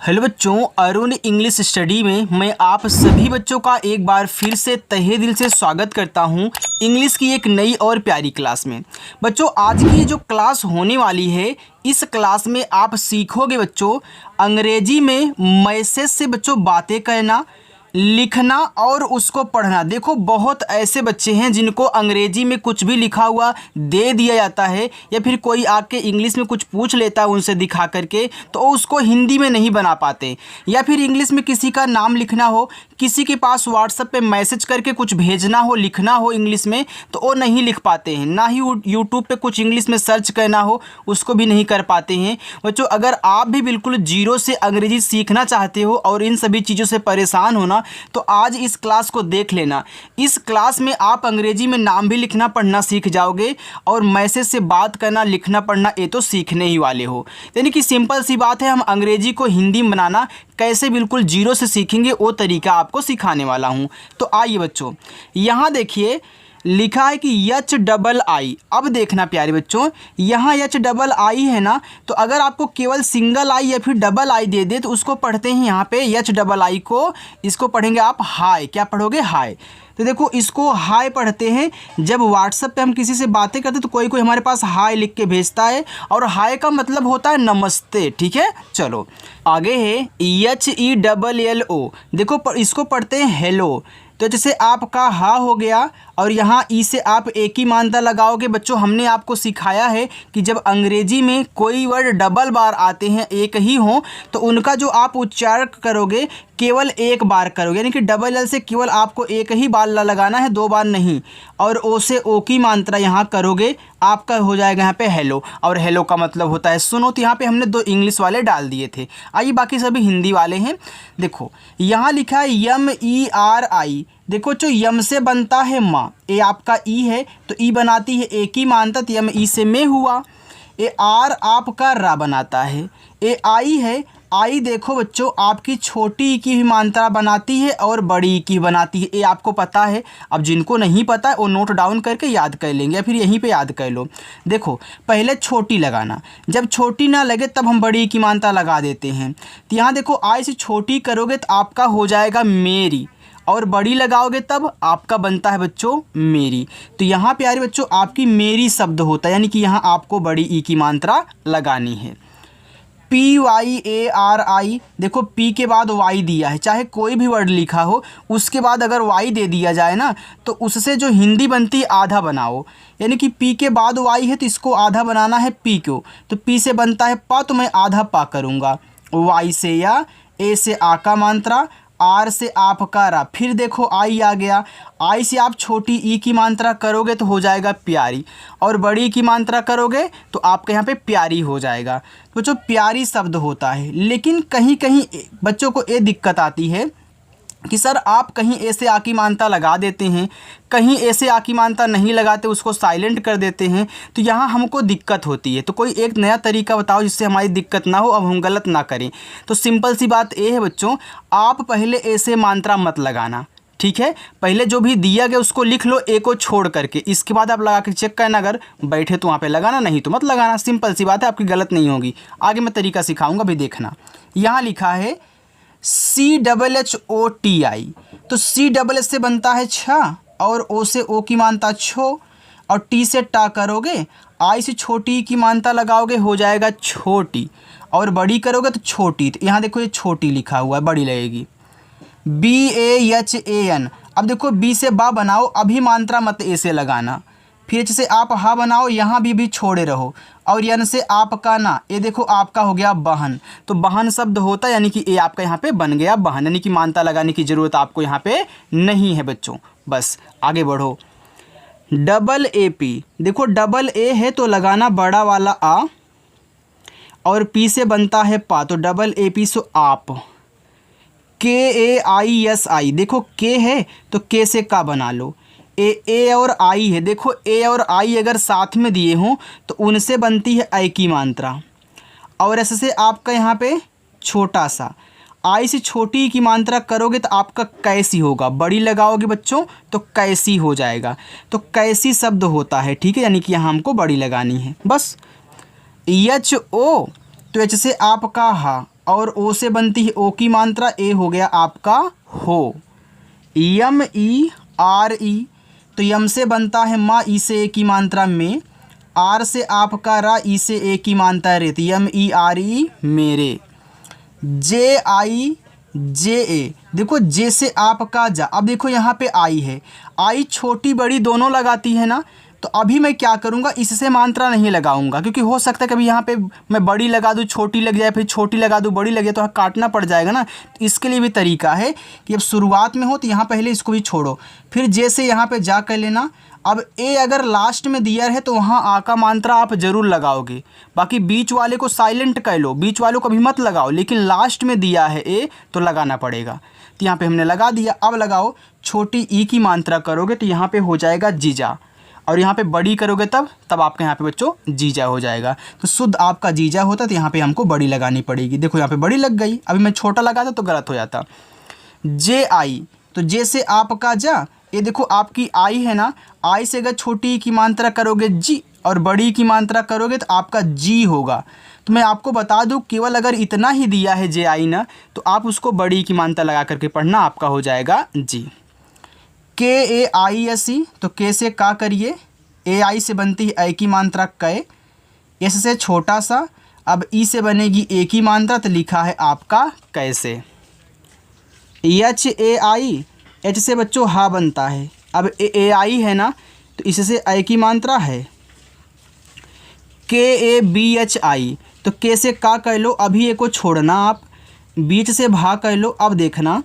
Hello बच्चों, Arun English study में मैं आप सभी बच्चों का एक बार फिर से तहे दिल से स्वागत करता हूं इंग्लिश की एक नई और प्यारी क्लास में। बच्चों, आज की ये जो क्लास होने वाली है, इस क्लास में आप सीखोगे बच्चों अंग्रेजी में मैसेज से बच्चों बातें कहना, लिखना और उसको पढ़ना। देखो, बहुत ऐसे बच्चे हैं जिनको अंग्रेजी में कुछ भी लिखा हुआ दे दिया जाता है या फिर कोई आके इंग्लिश में कुछ पूछ लेता है उनसे दिखा करके, तो उसको हिंदी में नहीं बना पाते। या फिर इंग्लिश में किसी का नाम लिखना हो, किसी के पास व्हाट्सएप पे मैसेज करके कुछ भेजना हो, लिखना हो इंग्लिश में, तो वो नहीं लिख पाते हैं। ना ही यूट्यूब पे कुछ इंग्लिश में सर्च करना हो, उसको भी नहीं कर पाते हैं। बच्चों, अगर आप भी बिल्कुल जीरो से अंग्रेजी सीखना चाहते हो और इन सभी चीज़ों से परेशान होना, तो आज इस क्लास को देख लेना। इस क्लास में आप अंग्रेजी में नाम भी लिखना पढ़ना सीख जाओगे और मैसेज से बात करना, लिखना पढ़ना ये तो सीखने ही वाले हो। यानी कि सिंपल सी बात है, हम अंग्रेजी को हिंदी में बनाना कैसे बिल्कुल जीरो से सीखेंगे वो तरीका आपको सिखाने वाला हूँ। तो आइए बच्चों, यहाँ देखिए लिखा है कि HII। अब देखना प्यारे बच्चों, यहाँ HII है ना, तो अगर आपको केवल सिंगल आई या फिर डबल आई दे दे तो उसको पढ़ते हैं यहाँ पे HII को, इसको पढ़ेंगे आप हाय। क्या पढ़ोगे? हाय। तो देखो, इसको हाय पढ़ते हैं जब व्हाट्सएप पे हम किसी से बातें करते तो कोई हमारे पास हाय लिख के भेजता है, और हाय का मतलब होता है नमस्ते। ठीक है, चलो आगे है HELLO। देखो, इसको पढ़ते हैं हेलो। तो जैसे आपका हा हो गया और यहाँ ई से आप एक ही मानता लगाओगे। बच्चों, हमने आपको सिखाया है कि जब अंग्रेजी में कोई वर्ड डबल बार आते हैं, एक ही हो, तो उनका जो आप उच्चारण करोगे केवल एक बार करोगे। यानी कि डबल एल से केवल आपको एक ही बार लगाना है, दो बार नहीं। और ओ से ओ की मात्रा यहाँ करोगे, आपका हो जाएगा यहाँ पे हेलो। और हेलो का मतलब होता है सुनो। तो यहाँ पे हमने दो इंग्लिश वाले डाल दिए थे। आइए बाकी सभी हिंदी वाले हैं। देखो, यहाँ लिखा है MERI। देखो, जो यम से बनता है माँ, ए आपका ई है तो ई बनाती है एक ही मानता, तो यम ई से में हुआ। ए आर आपका रा बनाता है। ए आई है, आई देखो बच्चों आपकी छोटी ई की भी मात्रा बनाती है और बड़ी ई की बनाती है। ये आपको पता है। अब जिनको नहीं पता है वो नोट डाउन करके याद कर लेंगे या फिर यहीं पे याद कर लो। देखो, पहले छोटी लगाना, जब छोटी ना लगे तब हम बड़ी ई की मात्रा लगा देते हैं। तो यहाँ देखो, आई से छोटी करोगे तो आपका हो जाएगा मेरी, और बड़ी लगाओगे तब आपका बनता है बच्चों मेरी। तो यहाँ प्यारे बच्चों आपकी मेरी शब्द होता है, यानी कि यहाँ आपको बड़ी ई की मात्रा लगानी है। PYARI। देखो, पी के बाद वाई दिया है, चाहे कोई भी वर्ड लिखा हो उसके बाद अगर वाई दे दिया जाए ना, तो उससे जो हिंदी बनती है आधा बनाओ। यानी कि पी के बाद वाई है तो इसको आधा बनाना है पी को, तो पी से बनता है पा, तो मैं आधा पा करूँगा। वाई से या, ए से आ का मात्रा, आर से आपका रा, फिर देखो आई आ गया। आई से आप छोटी ई की मात्रा करोगे तो हो जाएगा प्यारी, और बड़ी की मात्रा करोगे तो आपके यहाँ पे प्यारी हो जाएगा। तो जो प्यारी शब्द होता है, लेकिन कहीं कहीं बच्चों को ये दिक्कत आती है कि सर आप कहीं ऐसे आ की मात्रा लगा देते हैं, कहीं ऐसे आ की मात्रा नहीं लगाते, उसको साइलेंट कर देते हैं, तो यहाँ हमको दिक्कत होती है। तो कोई एक नया तरीका बताओ जिससे हमारी दिक्कत ना हो, अब हम गलत ना करें। तो सिंपल सी बात ये है बच्चों, आप पहले ऐसे मात्रा मत लगाना। ठीक है, पहले जो भी दिया गया उसको लिख लो, ए को छोड़ करके, इसके बाद आप लगा के चेक करना, अगर बैठे तो वहाँ पे लगाना, नहीं तो मत लगाना। सिंपल सी बात है, आपकी गलत नहीं होगी। आगे मैं तरीका सिखाऊंगा, भी देखना। यहाँ लिखा है CHOTI। तो CHH से बनता है छा, और ओ से ओ की मानता छो, और टी से टा करोगे, आई से छोटी की मानता लगाओगे, हो जाएगा छोटी, और बड़ी करोगे तो छोटी। तो यहाँ देखो, ये छोटी लिखा हुआ है, बड़ी लगेगी। BAHAN। अब देखो, बी से बा बनाओ, अभी मात्रा मत ए से लगाना। फिर एच से आप हा बनाओ, यहाँ भी छोड़े रहो, और यन से आपका ना, ये देखो आपका हो गया बहन। तो बहन शब्द होता है, यानी कि ये आपका यहाँ पे बन गया बहन, यानी कि मानता लगाने की ज़रूरत आपको यहाँ पे नहीं है बच्चों। बस आगे बढ़ो। AP। देखो, डबल ए है तो लगाना बड़ा वाला आ, और पी से बनता है पा, तो AP सो आप। KAISI। देखो, के है तो के से का बना लो। ए और आई है, देखो ए और आई अगर साथ में दिए हों तो उनसे बनती है आई की मात्रा, और ऐसे से आपका यहाँ पे छोटा सा। आई से छोटी की मात्रा करोगे तो आपका कैसी होगा, बड़ी लगाओगे बच्चों तो कैसी हो जाएगा। तो कैसी शब्द होता है, ठीक है, यानी कि यहाँ हमको बड़ी लगानी है। बस HO, तो एच से आपका हा, और ओ से बनती है ओ की मात्रा, ए हो गया आपका हो। यम ई आर ई, तो यम से बनता है माँ, ई से ए की मात्रा में, आर से आपका रा, ई से ए की मात्रा रे, तो यम ई आर ई मेरे। जे आई जे ए, देखो जे से आपका जा, अब देखो यहाँ पे आई है, आई छोटी बड़ी दोनों लगाती है ना, तो अभी मैं क्या करूँगा, इससे मात्रा नहीं लगाऊंगा, क्योंकि हो सकता है कभी यहाँ पे मैं बड़ी लगा दूँ छोटी लग जाए, फिर छोटी लगा दूँ बड़ी लग जाए, तो काटना पड़ जाएगा ना। तो इसके लिए भी तरीका है कि अब शुरुआत में हो तो यहाँ पहले इसको भी छोड़ो, फिर जे से यहाँ पे जा कर लेना। अब ए अगर लास्ट में दिया है तो वहाँ आ का मात्रा आप ज़रूर लगाओगे, बाकी बीच वाले को साइलेंट कर लो, बीच वालों को भी मत लगाओ, लेकिन लास्ट में दिया है ए तो लगाना पड़ेगा। तो यहाँ पे हमने लगा दिया। अब लगाओ, छोटी ई की मात्रा करोगे तो यहाँ पे हो जाएगा जीजा, और यहाँ पे बड़ी करोगे तब आपके यहाँ पे बच्चों जीजा हो जाएगा। तो शुद्ध आपका जीजा होता तो यहाँ पे हमको बड़ी लगानी पड़ेगी। देखो यहाँ पे बड़ी लग गई, अभी मैं छोटा लगाता तो गलत हो जाता। जे आई, तो जे से आपका जा, ये देखो आपकी आई है ना, आई से अगर छोटी की मात्रा करोगे जी और बड़ी की मात्रा करोगे तो आपका जी होगा। तो मैं आपको बता दूं, केवल अगर इतना ही दिया है जे आई ना, तो आप उसको बड़ी की मात्रा लगा करके पढ़ना, आपका हो जाएगा जी। के ए आई एस ई, तो के से का करिए, ए आई से बनती है ए की मात्रा कै, एस से छोटा सा, अब ई से बनेगी ए की मात्रा, तो लिखा है आपका कैसे। एच ए आई, एच से बच्चों हा बनता है, अब ए आई है ना, तो इससे ए की मात्रा है। के ए बी एच आई, तो के से का कह लो, अभी ए को छोड़ना आप, बीच से भा कह लो। अब देखना,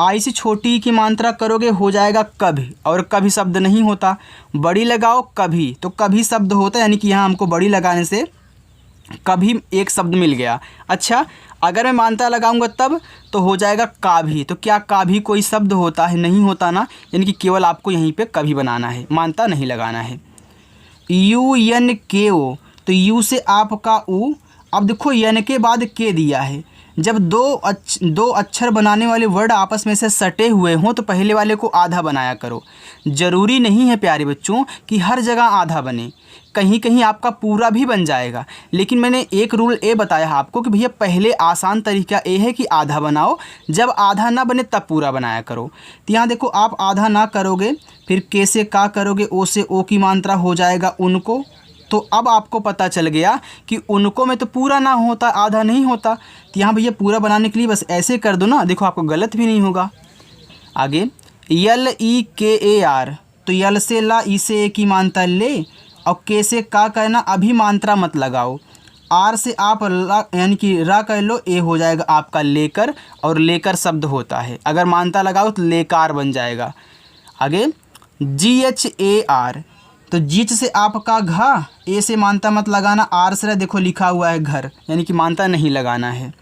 आई से छोटी की मात्रा करोगे हो जाएगा कभी, और कभी शब्द नहीं होता, बड़ी लगाओ कभी, तो कभी शब्द होता है, यानी कि यहाँ हमको बड़ी लगाने से कभी एक शब्द मिल गया। अच्छा, अगर मैं मात्रा लगाऊंगा तब तो हो जाएगा काभी, तो क्या काभी कोई शब्द होता है? नहीं होता ना, यानी कि केवल आपको यहीं पे कभी बनाना है, मात्रा नहीं लगाना है। यू एन के ओ, तो यू से आपका ऊ, अब देखो एन के बाद के दिया है, जब दो अक्षर बनाने वाले वर्ड आपस में से सटे हुए हों तो पहले वाले को आधा बनाया करो। ज़रूरी नहीं है प्यारे बच्चों कि हर जगह आधा बने, कहीं कहीं आपका पूरा भी बन जाएगा, लेकिन मैंने एक रूल ए बताया है आपको कि भैया पहले आसान तरीका ए है कि आधा बनाओ, जब आधा ना बने तब पूरा बनाया करो। तो यहाँ देखो, आप आधा ना करोगे, फिर के से का करोगे, ओ से ओ की मात्रा हो जाएगा उनको। तो अब आपको पता चल गया कि उनको में तो पूरा ना होता, आधा नहीं होता। तो यहाँ भैया पूरा बनाने के लिए बस ऐसे कर दो ना, देखो आपको गलत भी नहीं होगा। आगे यल ई के ए आर, तो यल से ला, ई से ए की मात्रा ले, और के से का कहना, अभी मात्रा मत लगाओ। आर से आप ला यानी कि रा कह लो, ए हो जाएगा आपका लेकर, और लेकर शब्द होता है, अगर मात्रा लगाओ तो लेकार बन जाएगा। आगे जी एच ए आर, तो जीच से आपका घा, ए से मात्रा मत लगाना, आर से देखो लिखा हुआ है घर, यानी कि मात्रा नहीं लगाना है।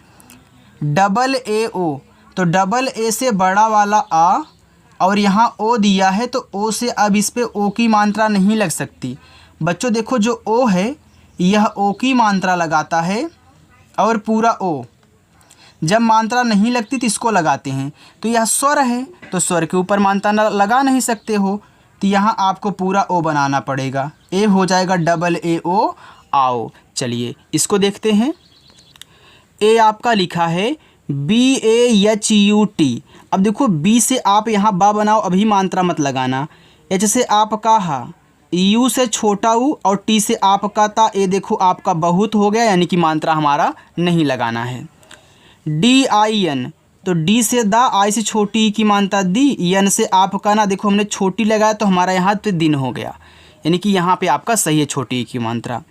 डबल ए ओ, तो डबल ए से बड़ा वाला आ, और यहाँ ओ दिया है तो ओ से अब इस पे ओ की मात्रा नहीं लग सकती। बच्चों देखो, जो ओ है यह ओ की मात्रा लगाता है, और पूरा ओ, जब मात्रा नहीं लगती तो इसको लगाते हैं। तो यह स्वर है, तो स्वर के ऊपर मात्रा लगा नहीं सकते हो, तो यहाँ आपको पूरा ओ बनाना पड़ेगा, ए हो जाएगा डबल ए ओ, आओ। चलिए इसको देखते हैं। ए आपका लिखा है B A H U T, अब देखो बी से आप यहाँ बा बनाओ, अभी मात्रा मत लगाना। एच से आपका हा, यू से छोटा ऊ, और टी से आपका ता, ए देखो आपका बहुत हो गया, यानी कि मात्रा हमारा नहीं लगाना है। डी आई एन, तो डी से दा, आई से छोटी की मात्रा दी, एन से आपका ना, देखो हमने छोटी लगाया तो हमारा यहाँ पे दिन हो गया, यानी कि यहाँ पे आपका सही है छोटी की मात्रा।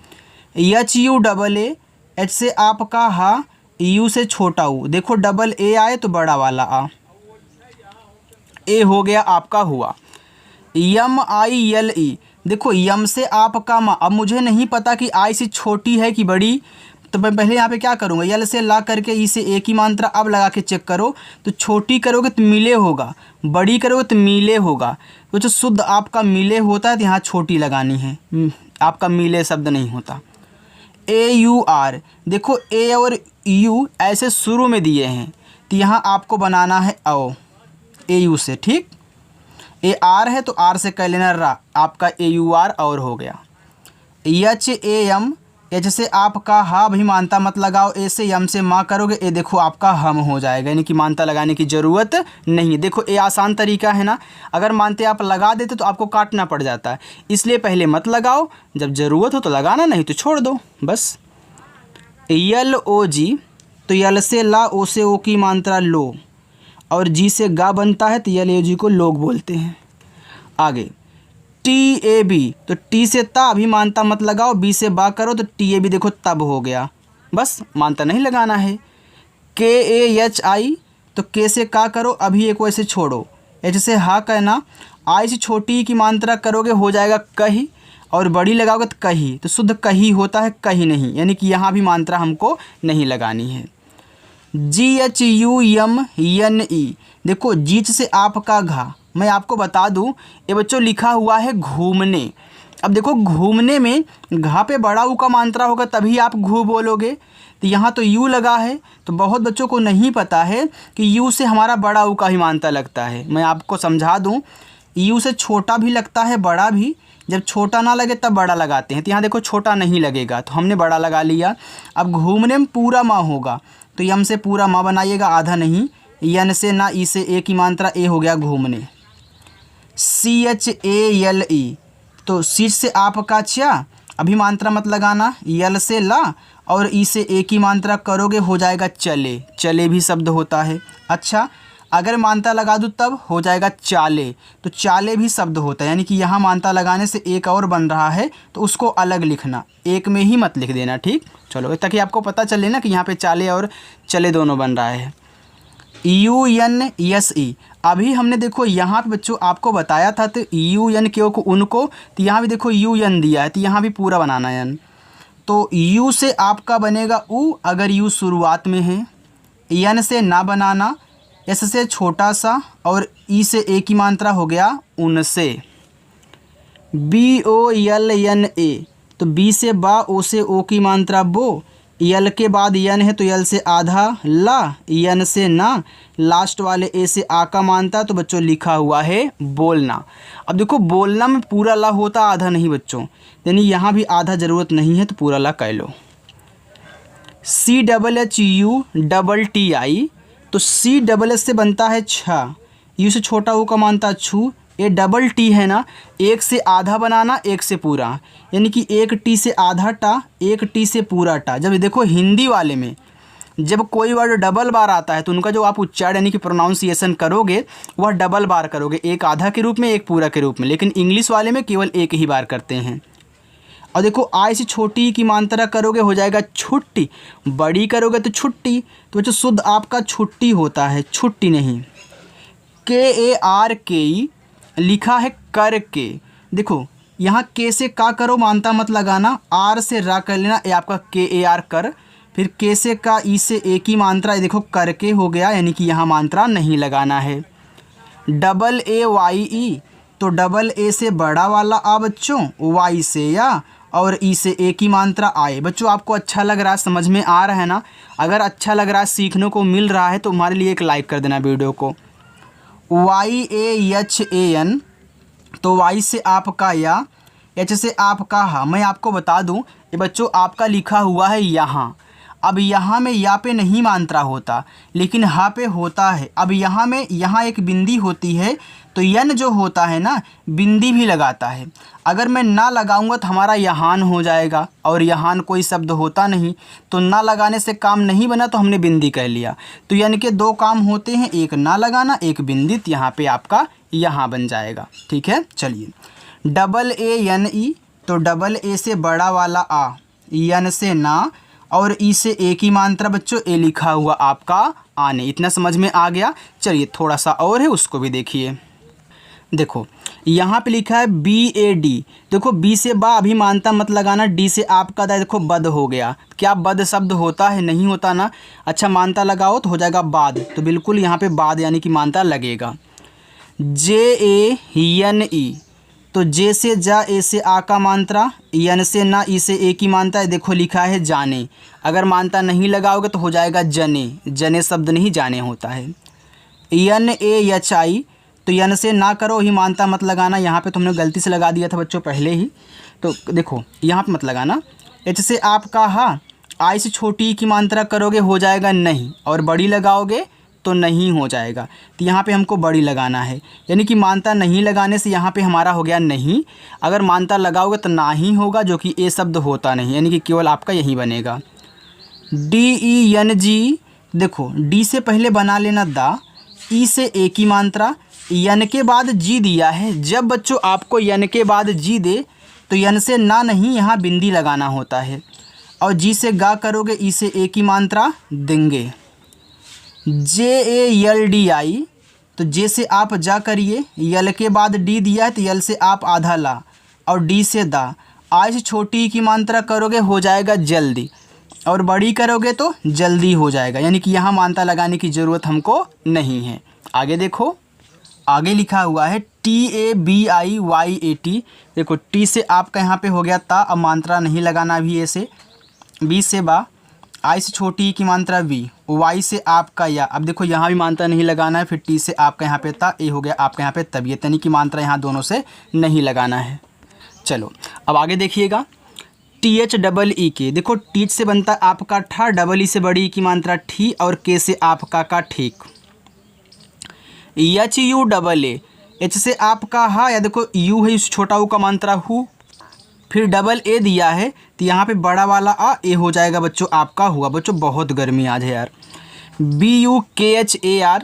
H U double A, H से आपका हा, यू से छोटा ऊ, देखो डबल ए आए तो बड़ा वाला आ, ए हो गया आपका हुआ। यम आई एल ई, देखो यम से आपका मा, अब मुझे नहीं पता कि आई से छोटी है कि बड़ी, तो मैं पहले यहाँ पे क्या करूँगा, यल से ला करके ई से ए की मात्रा अब लगा के चेक करो, तो छोटी करोगे तो मिले होगा, बड़ी करोगे तो मिले होगा, तो जो शुद्ध आपका मिले होता है तो यहाँ छोटी लगानी है, आपका मिले शब्द नहीं होता। ए यू आर, देखो ए और यू ऐसे शुरू में दिए हैं, तो यहाँ आपको बनाना है ओ, ए यू से, ठीक। ए आर है तो आर से कर लेना रा, आपका ए यू आर और हो गया। एच ए एम, एच से आपका हा भी मानता मत लगाओ, ए से यम से माँ करोगे, ए देखो आपका हम हो जाएगा, यानी कि मानता लगाने की ज़रूरत नहीं है। देखो ये आसान तरीका है ना, अगर मानते आप लगा देते तो आपको काटना पड़ जाता है, इसलिए पहले मत लगाओ, जब ज़रूरत हो तो लगाना, नहीं तो छोड़ दो बस। यल ओ जी, तो यल से ला, ओ से ओ की मात्रा लो, और जी से गा बनता है तो यल ओ जी को लोग बोलते हैं। आगे टी ए बी, तो टी से ता अभी मानता मत लगाओ, बी से बा करो तो टी ए बी देखो तब हो गया, बस मानता नहीं लगाना है। के ए एच आई, तो के से का करो, अभी एक वैसे छोड़ो, एच से हा कहना, आई से छोटी की मात्रा करोगे हो जाएगा कही, और बड़ी लगाओगे तो कही, तो शुद्ध कही होता है कही नहीं, यानी कि यहाँ भी मात्रा हमको नहीं लगानी है। G H U M N E, देखो जीच से आपका घा, मैं आपको बता दूं ये बच्चों लिखा हुआ है घूमने। अब देखो घूमने में घा पे बड़ा ऊ का मात्रा होगा तभी आप घू बोलोगे, तो यहाँ तो यू लगा है, तो बहुत बच्चों को नहीं पता है कि यू से हमारा बड़ा ऊ का ही मात्रा लगता है। मैं आपको समझा दूं, यू से छोटा भी लगता है बड़ा भी, जब छोटा ना लगे तब बड़ा लगाते हैं, तो यहाँ देखो छोटा नहीं लगेगा तो हमने बड़ा लगा लिया। अब घूमने में पूरा माँ होगा तो यम से पूरा माँ बनाइएगा, आधा नहीं, यन से ना, ई से ए की मात्रा ए हो गया घूमने। C H A L E, तो सी से आपका चा, अभी मात्रा मत लगाना, यल से ला, और ई से ए की मात्रा करोगे हो जाएगा चले, चले भी शब्द होता है। अच्छा अगर मात्रा लगा दूँ तब हो जाएगा चाले, तो चाले भी शब्द होता है, यानी कि यहाँ मात्रा लगाने से एक और बन रहा है तो उसको अलग लिखना, एक में ही मत लिख देना, ठीक। चलो ताकि आपको पता चले ना कि यहाँ पे चाले और चले दोनों बन रहा है। यू एन एस ई, अभी हमने देखो यहाँ पे बच्चों आपको बताया था तो यू एन के को उनको, तो यहाँ भी देखो यू एन दिया है तो यहाँ भी पूरा बनाना है एन, तो यू से आपका बनेगा ऊ अगर यू शुरुआत में है, एन से ना बनाना, एस से छोटा सा, और ई से ए की मात्रा हो गया उनसे। B O L N A, तो बी से बा, ओ से ओ की मात्रा बो, यल के बाद यन है तो यल से आधा ला, यन से ना, लास्ट वाले ए से आ का मानता, तो बच्चों लिखा हुआ है बोलना। अब देखो बोलना में पूरा ला होता आधा नहीं बच्चों, यानी यहाँ भी आधा ज़रूरत नहीं है तो पूरा ला कह लो। C double H U double T I, तो सी डबल एच से बनता है छा, यू से छोटा ऊ का मानता छू, ये डबल टी है ना, एक से आधा बनाना एक से पूरा, यानी कि एक टी से आधा टा, एक टी से पूरा टा। जब देखो हिंदी वाले में जब कोई वर्ड डबल बार आता है तो उनका जो आप उच्चारण यानी कि प्रोनाउंसिएशन करोगे वह डबल बार करोगे, एक आधा के रूप में एक पूरा के रूप में, लेकिन इंग्लिश वाले में केवल एक ही बार करते हैं। और देखो आई से छोटी की मात्रा करोगे हो जाएगा छुट्टी, बड़ी करोगे तो छुट्टी, तो बच्चों शुद्ध आपका छुट्टी होता है, छुट्टी नहीं। के ए आर के ई लिखा है कर के, देखो यहाँ के से का करो मानता मत लगाना, आर से रा कर लेना, ये आपका के ए आर कर, फिर के से का, ई से ए की मात्रा, देखो करके हो गया, यानी कि यहाँ मात्रा नहीं लगाना है। डबल ए वाई ई, तो डबल ए से बड़ा वाला आ बच्चों, वाई से या, और ई से ए की मात्रा आए। बच्चों आपको अच्छा लग रहा है, समझ में आ रहा है ना? अगर अच्छा लग रहा है, सीखने को मिल रहा है तो हमारे लिए एक लाइक कर देना वीडियो को। Y A H A N, तो वाई से आपका या, एच से आपका हा। मैं आपको बता दूं ये बच्चों आपका लिखा हुआ है यहाँ, अब यहाँ में या पे नहीं मात्रा होता लेकिन हा पे होता है। अब यहाँ में यहाँ एक बिंदी होती है तो यन जो होता है ना बिंदी भी लगाता है, अगर मैं ना लगाऊंगा तो हमारा यहान हो जाएगा और यहान कोई शब्द होता नहीं, तो ना लगाने से काम नहीं बना तो हमने बिंदी कह लिया। तो यानी कि दो काम होते हैं, एक ना लगाना एक बिंदी, तो यहाँ पे आपका यहाँ बन जाएगा। ठीक है, चलिए डबल ए एन ई, तो डबल ए से बड़ा वाला आ, यन से ना, और ई से ए की मात्रा बच्चों ए लिखा हुआ आपका आने। इतना समझ में आ गया? चलिए थोड़ा सा और है उसको भी देखिए। देखो यहाँ पे लिखा है बी ए डी, देखो बी से बा अभी मानता मत लगाना, डी से आपका देखो बद हो गया। क्या बद शब्द होता है? नहीं होता ना। अच्छा मानता लगाओ तो हो जाएगा बाद, तो बिल्कुल यहाँ पे बाद यानी कि मानता लगेगा। जे ए एन ई, तो जे से जा, ए से आ का मात्रा, यन से ना, ई से ए की मात्रा, देखो लिखा है जाने। अगर मानता नहीं लगाओगे तो हो जाएगा जने, जने शब्द नहीं जाने होता है। यन ए एच आई, तो यन से ना करो ही मानता मत लगाना, यहाँ पे तुमने गलती से लगा दिया था बच्चों पहले ही, तो देखो यहाँ पे मत लगाना। एच से आपका हा, आई से छोटी ई की मात्रा करोगे हो जाएगा नहीं, और बड़ी लगाओगे तो नहीं हो जाएगा। तो यहाँ पे हमको बड़ी लगाना है, यानी कि मानता नहीं लगाने से यहाँ पे हमारा हो गया नहीं। अगर मानता लगाओगे तो ना ही होगा, जो कि ए शब्द होता नहीं, यानी कि केवल आपका यही बनेगा। DENG, देखो डी से पहले बना लेना दा, ई से ए की मात्रा, यन के बाद जी दिया है। जब बच्चों आपको यन के बाद जी दे तो यन से ना नहीं, यहाँ बिंदी लगाना होता है। और जी से गा करोगे, ई से ए की मात्रा देंगे। JALDI, तो जे से आप जा करिए, यल के बाद डी दिया है तो यल से आप आधा ला, और डी से दा। आई से छोटी की मात्रा करोगे हो जाएगा जल्दी, और बड़ी करोगे तो जल्दी हो जाएगा, यानी कि यहाँ मात्रा लगाने की ज़रूरत हमको नहीं है। आगे देखो, आगे लिखा हुआ है TABIYAT। देखो टी से आपका यहाँ पे हो गया ता, अब मात्रा नहीं लगाना भी ए से। बी से बा, आई से छोटी ई की मात्रा वी, वाई से आपका या। अब देखो यहाँ भी मात्रा नहीं लगाना है, फिर टी से आपका यहाँ पे ता, ए हो गया आपका यहाँ पे तबीयत, यानी कि मात्रा यहाँ दोनों से नहीं लगाना है। चलो अब आगे देखिएगा, THEE, देखो टीच से बनता आपका ठा, डबल ई से बड़ी ई की मात्रा ठी, और के से आपका का ठीक। HUAA, एच से आपका हा, या देखो यू है, इस छोटा ऊ का मात्रा हु, फिर डबल ए दिया है तो यहाँ पे बड़ा वाला आ, ए हो जाएगा बच्चों आपका हुआ। बच्चों बहुत गर्मी आज है यार। BUKHAR,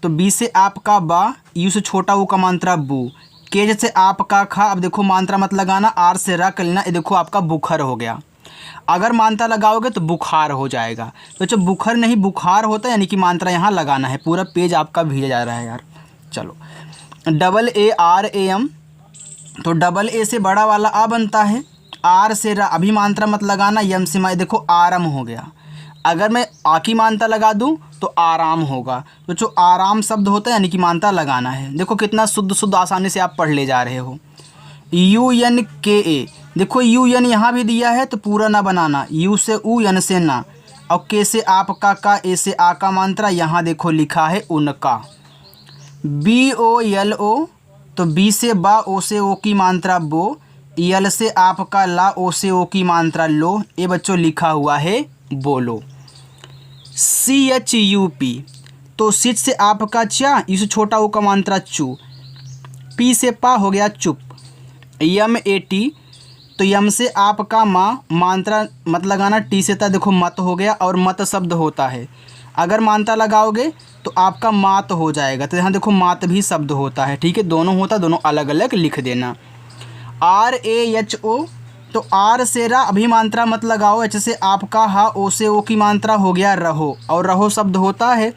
तो बी से आपका बा, यू से छोटा ऊ का मात्रा बू, के से आपका खा। अब देखो मात्रा मत लगाना, आर से रा कर लेना, ये देखो आपका बुखार हो गया। अगर मात्रा लगाओगे तो बुखार हो जाएगा। तो जो बुखार नहीं बुखार होता है, यानी कि मात्रा यहाँ लगाना है। पूरा पेज आपका भेजा जा रहा है यार। चलो AARAM, तो डबल ए से बड़ा वाला आ बनता है, आर से रा, अभी मात्रा मत लगाना, यम से मैं, देखो आराम हो गया। अगर मैं आ की मात्रा लगा दूं तो आराम होगा। तो जो आराम शब्द होता है यानी कि मात्रा लगाना है। देखो कितना शुद्ध शुद्ध आसानी से आप पढ़ ले जा रहे हो। UNKA, देखो UN यहाँ भी दिया है तो पूरा ना बनाना, यू से ऊ, यन से ना, और के से आपका का, ए से आ का मात्रा यहाँ देखो लिखा है उनका। BOLO, तो बी से बा, ओ से ओ की मात्रा बो, यल से आपका ला, ओ से ओ की मात्रा लो, ये बच्चों लिखा हुआ है बोलो। CHUP, तो सिच से आपका चा, इस छोटा ओ का मात्रा चू, पी से पा हो गया चुप। MAT, तो यम से आपका माँ, मात्रा मत लगाना, टी से ता देखो मत हो गया, और मत शब्द होता है। अगर मात्रा लगाओगे तो आपका मात हो जाएगा। तो यहाँ देखो मात भी शब्द होता है, ठीक है, दोनों होता, दोनों अलग अलग लिख देना। RAHO, तो आर से रा, अभी मात्रा मत लगाओ, एच से आपका हा, ओ से ओ की मात्रा हो गया रहो, और रहो शब्द होता है।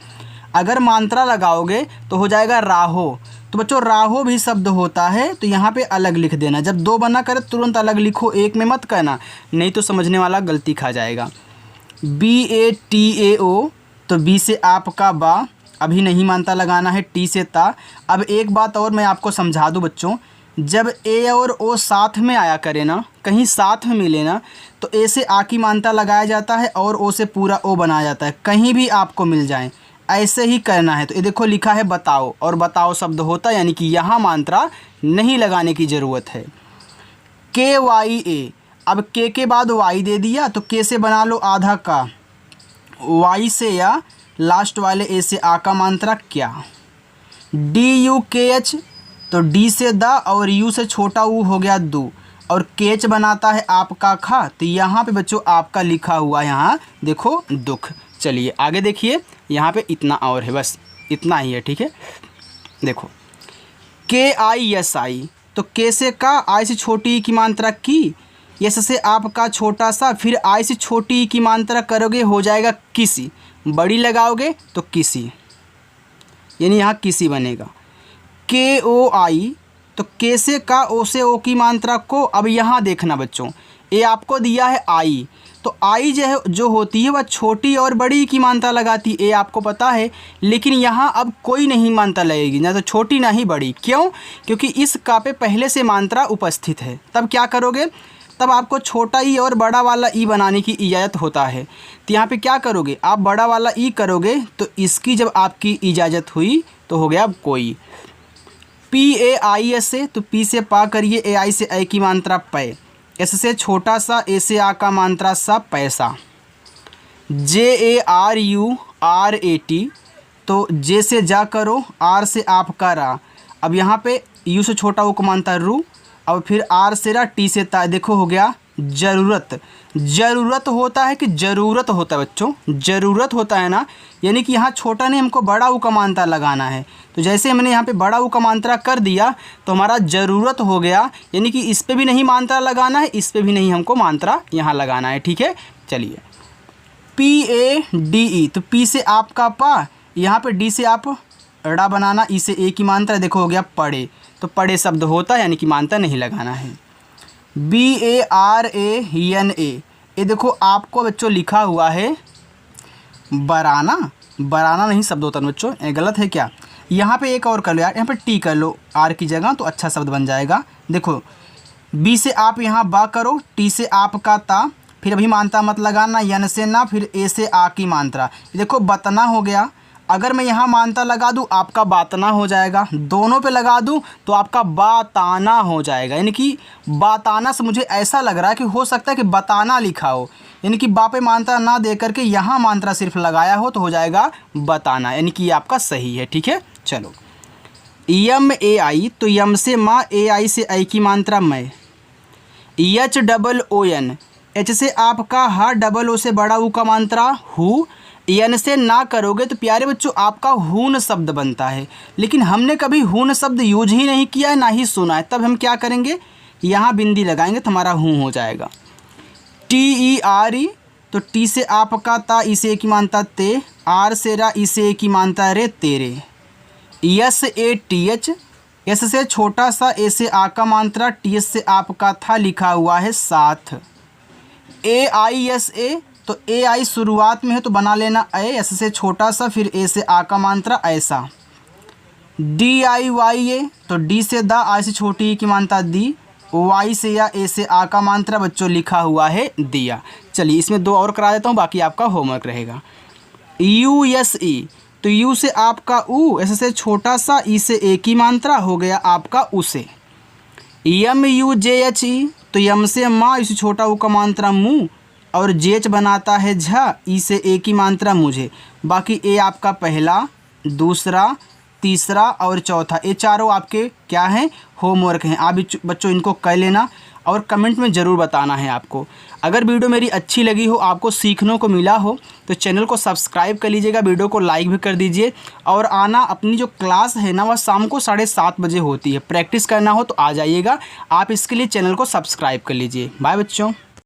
अगर मात्रा लगाओगे तो हो जाएगा राहो। तो बच्चों राहो भी शब्द होता है, तो यहाँ पे अलग लिख देना। जब दो बना करे तुरंत अलग लिखो, एक में मत करना, नहीं तो समझने वाला गलती खा जाएगा। BATAO, तो बी से आपका बा, अभी नहीं मात्रा लगाना है, टी से ता। अब एक बात और मैं आपको समझा दूं बच्चों, जब ए और ओ साथ में आया करे ना, कहीं साथ में मिले ना, तो ए से आ की मात्रा लगाया जाता है और ओ से पूरा ओ बनाया जाता है। कहीं भी आपको मिल जाए ऐसे ही करना है। तो ये देखो लिखा है बताओ, और बताओ शब्द होता है, यानी कि यहाँ मात्रा नहीं लगाने की ज़रूरत है। KYA, अब के बाद वाई दे दिया, तो के से बना लो आधा का, वाई से या, लास्ट वाले ए से आ का मात्रा क्या। DUKH, तो डी से दा, और यू से छोटा ऊ हो गया दू, और केच बनाता है आपका खा। तो यहाँ पे बच्चों आपका लिखा हुआ यहाँ देखो दुख। चलिए आगे देखिए, यहाँ पे इतना और है, बस इतना ही है, ठीक है। देखो KISI, तो के से का, आई से छोटी की मात्रा की, यस से आपका छोटा सा, फिर आई से छोटी की मात्रा करोगे हो जाएगा किसी, बड़ी लगाओगे तो किसी, यानी यहाँ किसी बनेगा। KOI, तो के से का, ओ से ओ की मात्रा को। अब यहाँ देखना बच्चों, ये आपको दिया है आई, तो आई जो होती है वह छोटी और बड़ी की मात्रा लगाती है, ये आपको पता है। लेकिन यहाँ अब कोई नहीं मात्रा लगेगी, ना तो छोटी ना ही बड़ी। क्यों? क्योंकि इस का पे पहले से मात्रा उपस्थित है। तब क्या करोगे, तब आपको छोटा ई और बड़ा वाला ई बनाने की इजाज़त होता है। तो यहाँ पे क्या करोगे, आप बड़ा वाला ई करोगे, तो इसकी जब आपकी इजाज़त हुई तो हो गया कोई। PAIS से, तो पी से पा करिए, AI से ए की मात्रा पै, एस से छोटा सा, ए से आ का मात्रा सा, पैसा। JARURAT, तो जे से जा करो, आर से आपका रा। अब यहाँ पे यू से छोटा वो को मानता है रू, और फिर आर से रा, टी से ता। देखो हो गया ज़रूरत। ज़रूरत होता है कि ज़रूरत होता है बच्चों? ज़रूरत होता है ना, यानी कि यहाँ छोटा नहीं, हमको बड़ा ऊ का मात्रा लगाना है। तो जैसे हमने यहाँ पे बड़ा ऊ का मात्रा कर दिया तो हमारा ज़रूरत हो गया, यानी कि इस पे भी नहीं मात्रा लगाना है, इस पे भी नहीं हमको मात्रा यहाँ लगाना है। ठीक है, चलिए। PADE, तो पी से आपका पा, यहाँ पे डी से आप ड़ा बनाना, ई से ए की मात्रा। देखो हो गया पढ़े, तो पढ़े शब्द होता है, यानी कि मात्रा नहीं लगाना है। BARANA, ये देखो आपको बच्चों लिखा हुआ है बराना, बराना नहीं शब्द होता है बच्चों, ये गलत है क्या? यहाँ पे एक और कर लो यार, यहाँ पे टी कर लो आर की जगह, तो अच्छा शब्द बन जाएगा। देखो बी से आप यहाँ बा करो, टी से आपका ता, फिर अभी मात्रा मत लगाना, यन से ना, फिर ए से आ की मात्रा। देखो बतना हो गया, अगर मैं यहाँ मात्रा लगा दूँ आपका बातना हो जाएगा, दोनों पे लगा दूँ तो आपका बाताना हो जाएगा। यानी कि बाताना से मुझे ऐसा लग रहा है कि हो सकता है कि बताना लिखा हो, यानी कि बा पे मात्रा ना दे करके यहाँ मात्रा सिर्फ लगाया हो, तो हो जाएगा बताना, यानी कि ये आपका सही है। ठीक है, चलो। YAI, तो यम से माँ, AI से आई की मात्रा मैं। HOON, एच से आपका हा, डबल ओ से बड़ा ऊ का मात्रा हु। यन से ना करोगे तो प्यारे बच्चों आपका हून शब्द बनता है, लेकिन हमने कभी हून शब्द यूज ही नहीं किया है, ना ही सुना है। तब हम क्या करेंगे, यहाँ बिंदी लगाएंगे तो हमारा हूँ हो जाएगा। TERE, तो टी से आपका ता, ई से की मानता ते, आर से रा, ई से की मानता रे, तेरे। SATH, एस से छोटा सा, ए से आ का मात्रा, टी से आपका था, लिखा हुआ है साथ। AISA, तो AI शुरुआत में है तो बना लेना ए, एस से छोटा सा, फिर ए से आ का मात्रा, ऐसा। DIYA, तो डी से दा, आई से छोटी की मात्रा दी, वाई से या ए से आ का मात्रा बच्चों लिखा हुआ है दिया। चलिए इसमें दो और करा देता हूँ, बाकी आपका होमवर्क रहेगा। USE, तो यू से आपका ऊ, एस से छोटा सा, ई से ए की मात्रा, हो गया आपका उसे। MUJHE, तो यम से माँ, इसे छोटा ऊ का मात्रा मुँह, और जेच बनाता है झा, ई से ए की मात्रा मुझे। बाकी ए आपका पहला, दूसरा, तीसरा और चौथा, ये चारों आपके क्या हैं, होमवर्क हैं। आप बच्चों इनको कर लेना और कमेंट में ज़रूर बताना है आपको। अगर वीडियो मेरी अच्छी लगी हो, आपको सीखने को मिला हो, तो चैनल को सब्सक्राइब कर लीजिएगा, वीडियो को लाइक भी कर दीजिए। और आना, अपनी जो क्लास है ना वह शाम को 7:30 बजे होती है। प्रैक्टिस करना हो तो आ जाइएगा। आप इसके लिए चैनल को सब्सक्राइब कर लीजिए। बाय बच्चों।